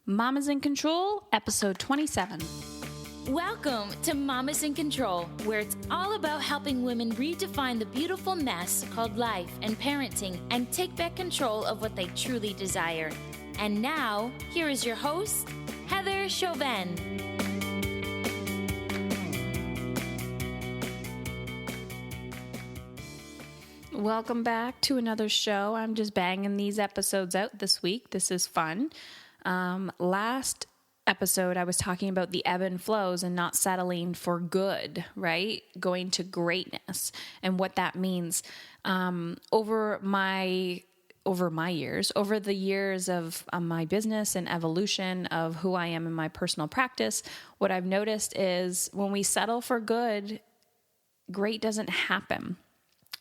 Mamas in Control, episode 27. Welcome to Mamas in Control, where it's all about helping women redefine the beautiful mess called life and parenting and take back control of what they truly desire. And now, here is your host, Heather Chauvin. Welcome back to another show. I'm just banging these episodes out this week. This is fun. Last episode, I was talking about the ebb and flows and not settling for good, right? Going to greatness and what that means. Over the years of my business and evolution of who I am in my personal practice, what I've noticed is when we settle for good, great doesn't happen.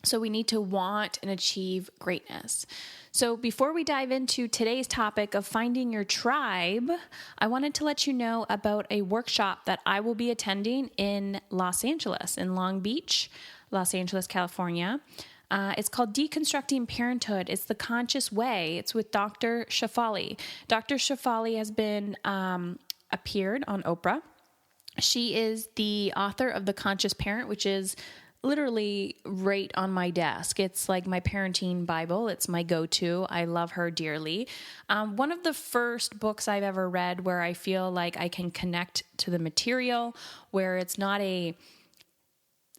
So we need to want and achieve greatness. So before we dive into today's topic of finding your tribe, I wanted to let you know about a workshop that I will be attending in Los Angeles, in Long Beach, Los Angeles, California. It's called Deconstructing Parenthood. It's the Conscious Way. It's with Dr. Shefali. Dr. Shefali has been appeared on Oprah. She is the author of The Conscious Parent, which is literally right on my desk. It's like my parenting Bible. It's my go-to. I love her dearly. One of the first books I've ever read where I feel like I can connect to the material, where it's not a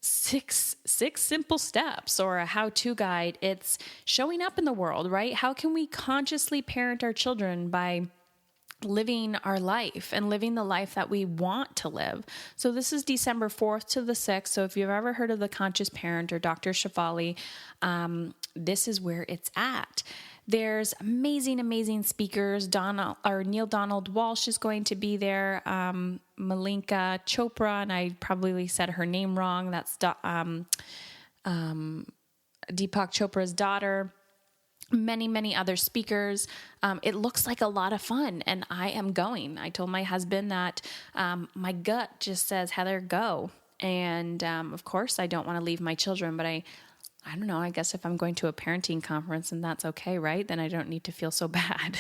six simple steps or a how-to guide. It's showing up in the world, right? How can we consciously parent our children by living our life and living the life that we want to live. So this is December 4th to the 6th. So if you've ever heard of The Conscious Parent or Dr. Shefali, this is where it's at. There's amazing speakers. Neil Donald Walsh is going to be there. Malinka Chopra, and I probably said her name wrong. That's Deepak Chopra's daughter. Many other speakers. It looks like a lot of fun, and I am going. I told my husband that my gut just says, Heather, go. And of course, I don't want to leave my children, but I don't know. I guess if I'm going to a parenting conference and that's okay, right? Then I don't need to feel so bad.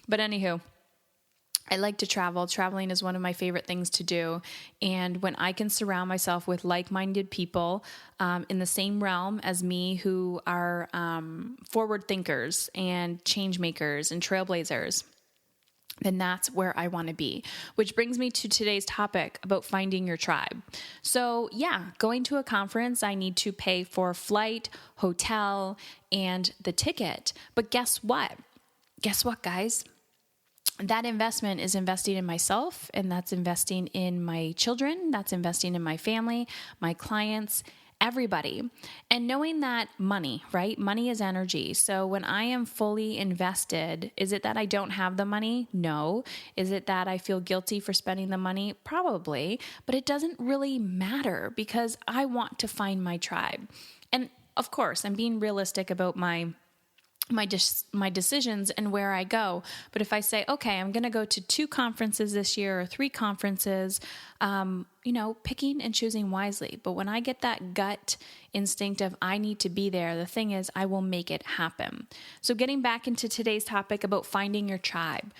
But anywho, I like to travel. Traveling is one of my favorite things to do. And when I can surround myself with like-minded people in the same realm as me who are forward thinkers and change makers and trailblazers, then that's where I want to be. Which brings me to today's topic about finding your tribe. So yeah, going to a conference, I need to pay for flight, hotel, and the ticket. But guess what? Guess what, guys? That investment is investing in myself, and that's investing in my children, that's investing in my family, my clients, everybody. And knowing that money, right? Money is energy. So when I am fully invested, is it that I don't have the money? No. Is it that I feel guilty for spending the money? Probably. But it doesn't really matter because I want to find my tribe. And of course, I'm being realistic about my decisions and where I go. But if I say, okay, I'm going to go to 2 conferences this year or 3 conferences, picking and choosing wisely. But when I get that gut instinct of I need to be there, the thing is I will make it happen. So getting back into today's topic about finding your tribe.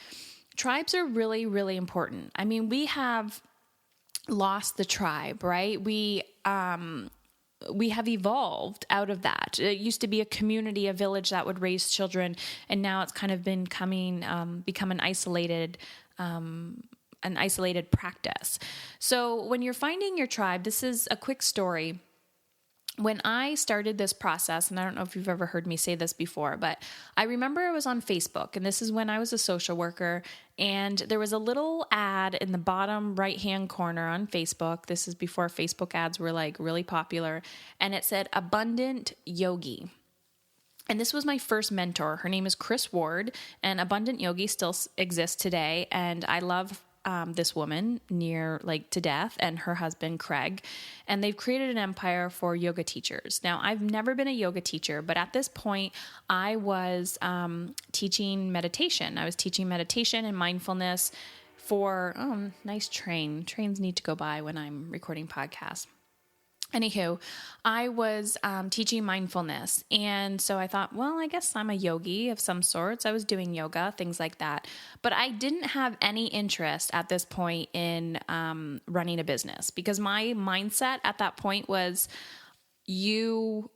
Tribes are really, really important. I mean, we have lost the tribe, right? We have evolved out of that. It used to be a community, a village that would raise children, and now it's kind of become an isolated practice. So when you're finding your tribe, this is a quick story. When I started this process, and I don't know if you've ever heard me say this before, but I remember I was on Facebook, and this is when I was a social worker, and there was a little ad in the bottom right-hand corner on Facebook. This is before Facebook ads were like really popular, and it said Abundant Yogi. And this was my first mentor. Her name is Chris Ward, and Abundant Yogi still exists today, and I love this woman to death, and her husband, Craig, and they've created an empire for yoga teachers. Now, I've never been a yoga teacher, but at this point, I was teaching meditation. I was teaching meditation and mindfulness for, nice train. Trains need to go by when I'm recording podcasts. Anywho, I was teaching mindfulness. And so I thought, well, I guess I'm a yogi of some sorts. I was doing yoga, things like that. But I didn't have any interest at this point in running a business, because my mindset at that point was, you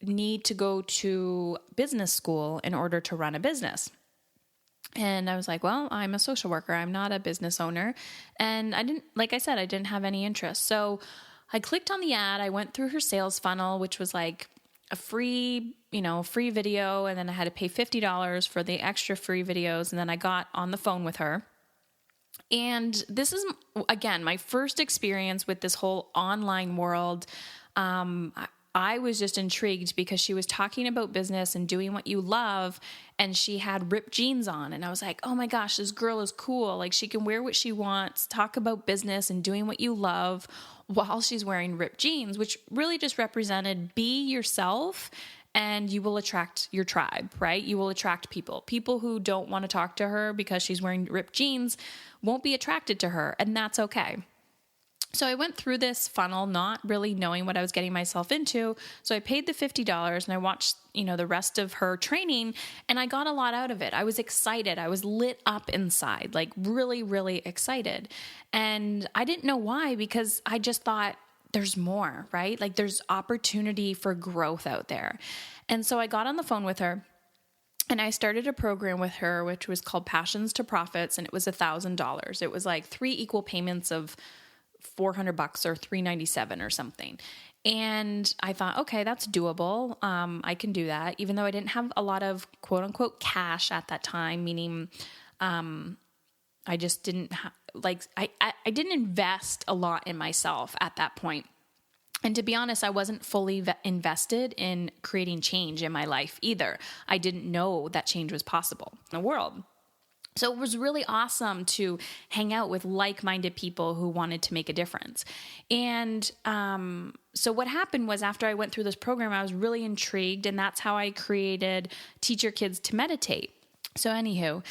need to go to business school in order to run a business. And I was like, well, I'm a social worker. I'm not a business owner. And I didn't have any interest. So I clicked on the ad. I went through her sales funnel, which was like a free video. And then I had to pay $50 for the extra free videos. And then I got on the phone with her. And this is, again, my first experience with this whole online world. I was just intrigued because she was talking about business and doing what you love, and she had ripped jeans on. And I was like, oh my gosh, this girl is cool. Like, she can wear what she wants, talk about business and doing what you love while she's wearing ripped jeans, which really just represented, be yourself and you will attract your tribe, right? You will attract people. People who don't want to talk to her because she's wearing ripped jeans won't be attracted to her, and that's okay. So I went through this funnel not really knowing what I was getting myself into. So I paid the $50 and I watched, the rest of her training, and I got a lot out of it. I was excited. I was lit up inside, like really, really excited. And I didn't know why, because I just thought there's more, right? Like, there's opportunity for growth out there. And so I got on the phone with her. And I started a program with her, which was called Passions to Profits. And it was $1,000. It was like 3 equal payments of $400 or $397 or something. And I thought, okay, that's doable. I can do that, even though I didn't have a lot of quote unquote cash at that time, meaning, I just didn't I didn't invest a lot in myself at that point. And to be honest, I wasn't fully invested in creating change in my life either. I didn't know that change was possible in the world. So it was really awesome to hang out with like-minded people who wanted to make a difference. And so what happened was, after I went through this program, I was really intrigued, and that's how I created Teach Your Kids to Meditate. So anywho,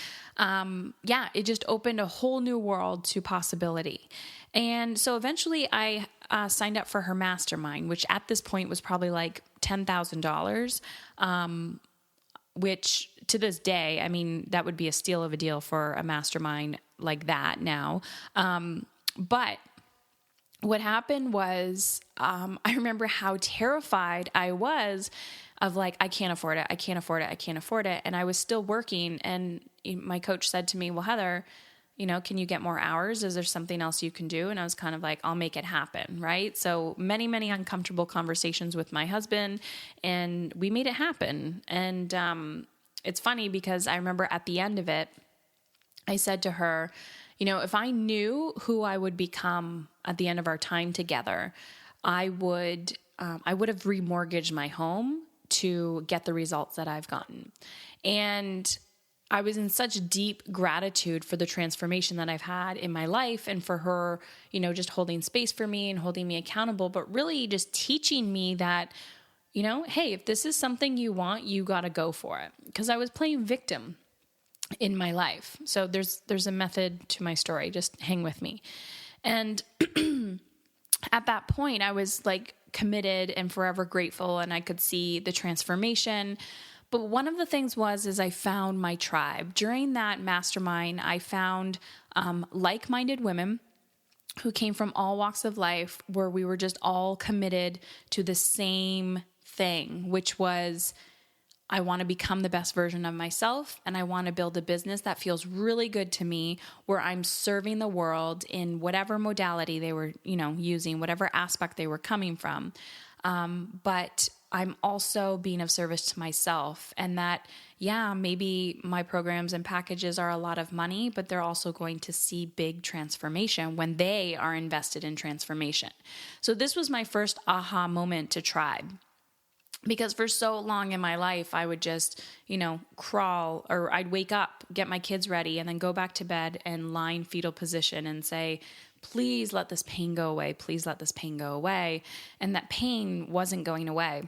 it just opened a whole new world to possibility. And so eventually I signed up for her mastermind, which at this point was probably like $10,000, which to this day, I mean, that would be a steal of a deal for a mastermind like that now. But what happened was, I remember how terrified I was of like, I can't afford it. I can't afford it. I can't afford it. And I was still working. And my coach said to me, well, Heather, can you get more hours? Is there something else you can do? And I was kind of like, I'll make it happen. Right. So many, many uncomfortable conversations with my husband, and we made it happen. And, it's funny because I remember at the end of it, I said to her, if I knew who I would become at the end of our time together, I would have remortgaged my home to get the results that I've gotten. And I was in such deep gratitude for the transformation that I've had in my life, and for her, just holding space for me and holding me accountable, but really just teaching me that, hey, if this is something you want, you got to go for it. Because I was playing victim in my life. So there's a method to my story. Just hang with me. And at that point, I was like committed and forever grateful, and I could see the transformation. But one of the things is I found my tribe. During that mastermind, I found like-minded women who came from all walks of life, where we were just all committed to the same thing, which was, I want to become the best version of myself, and I want to build a business that feels really good to me, where I'm serving the world in whatever modality they were, using, whatever aspect they were coming from. But I'm also being of service to myself, and that, maybe my programs and packages are a lot of money, but they're also going to see big transformation when they are invested in transformation. So this was my first aha moment to tribe. Because for so long in my life, I would just, crawl, or I'd wake up, get my kids ready, and then go back to bed and lie in fetal position and say, please let this pain go away. Please let this pain go away. And that pain wasn't going away.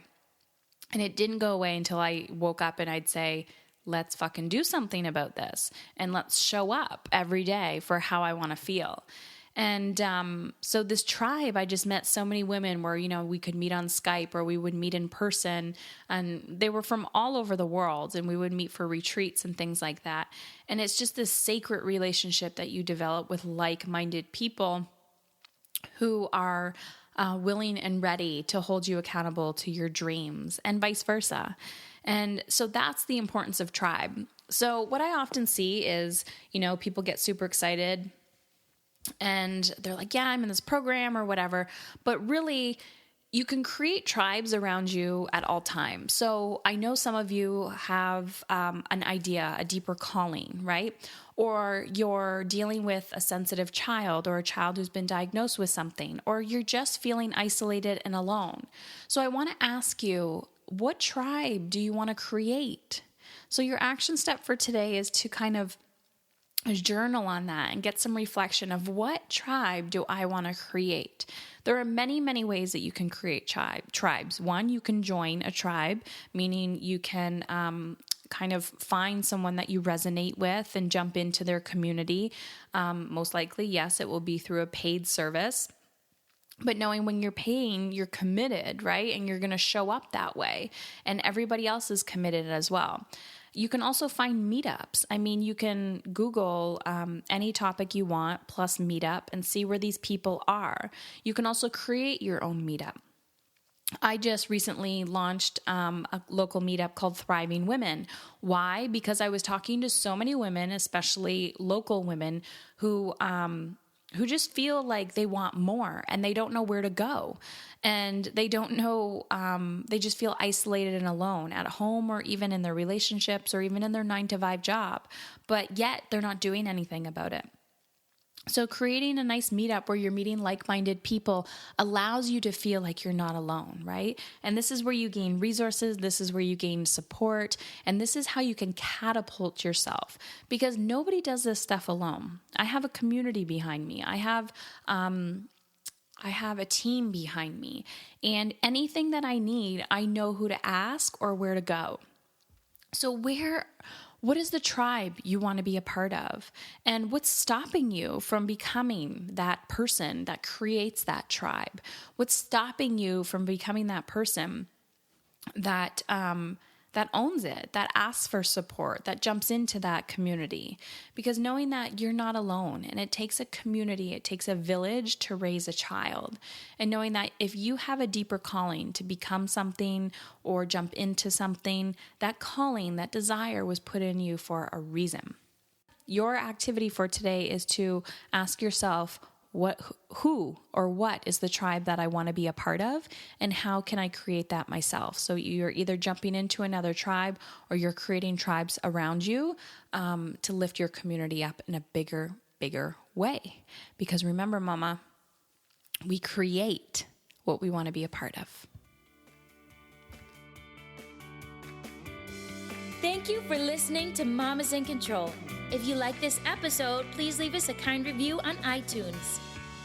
And it didn't go away until I woke up and I'd say, let's fucking do something about this. And let's show up every day for how I want to feel. And so this tribe, I just met so many women where, we could meet on Skype or we would meet in person, and they were from all over the world, and we would meet for retreats and things like that. And it's just this sacred relationship that you develop with like-minded people who are willing and ready to hold you accountable to your dreams, and vice versa. And so that's the importance of tribe. So what I often see is, people get super excited and they're like, yeah, I'm in this program or whatever. But really, you can create tribes around you at all times. So I know some of you have an idea, a deeper calling, right? Or you're dealing with a sensitive child or a child who's been diagnosed with something, or you're just feeling isolated and alone. So I want to ask you, what tribe do you want to create? So your action step for today is to kind of journal on that and get some reflection of, what tribe do I want to create? There are many, many ways that you can create tribes. One, you can join a tribe, meaning you can kind of find someone that you resonate with and jump into their community. Most likely, yes, it will be through a paid service. But knowing when you're paying, you're committed, right? And you're going to show up that way. And everybody else is committed as well. You can also find meetups. I mean, you can Google any topic you want plus meetup and see where these people are. You can also create your own meetup. I just recently launched a local meetup called Thriving Women. Why? Because I was talking to so many women, especially local women, who just feel like they want more and they don't know where to go. And they don't know, they just feel isolated and alone at home or even in their relationships or even in their 9-to-5 job, but yet they're not doing anything about it. So creating a nice meetup where you're meeting like-minded people allows you to feel like you're not alone, right? And this is where you gain resources. This is where you gain support. And this is how you can catapult yourself, because nobody does this stuff alone. I have a community behind me. I have a team behind me, and anything that I need, I know who to ask or where to go. So what is the tribe you want to be a part of? And what's stopping you from becoming that person that creates that tribe? What's stopping you from becoming that person that owns it, that asks for support, that jumps into that community? Because knowing that you're not alone, and it takes a community, it takes a village to raise a child. And knowing that if you have a deeper calling to become something or jump into something, that calling, that desire was put in you for a reason. Your activity for today is to ask yourself, who or what is the tribe that I want to be a part of, and how can I create that myself? So you're either jumping into another tribe or you're creating tribes around you to lift your community up in a bigger way. Because remember, Mama, we create what we want to be a part of. Thank you for listening to Mamas in Control. If you like this episode, please leave us a kind review on iTunes.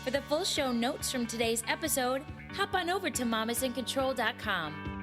For the full show notes from today's episode, hop on over to mamasincontrol.com.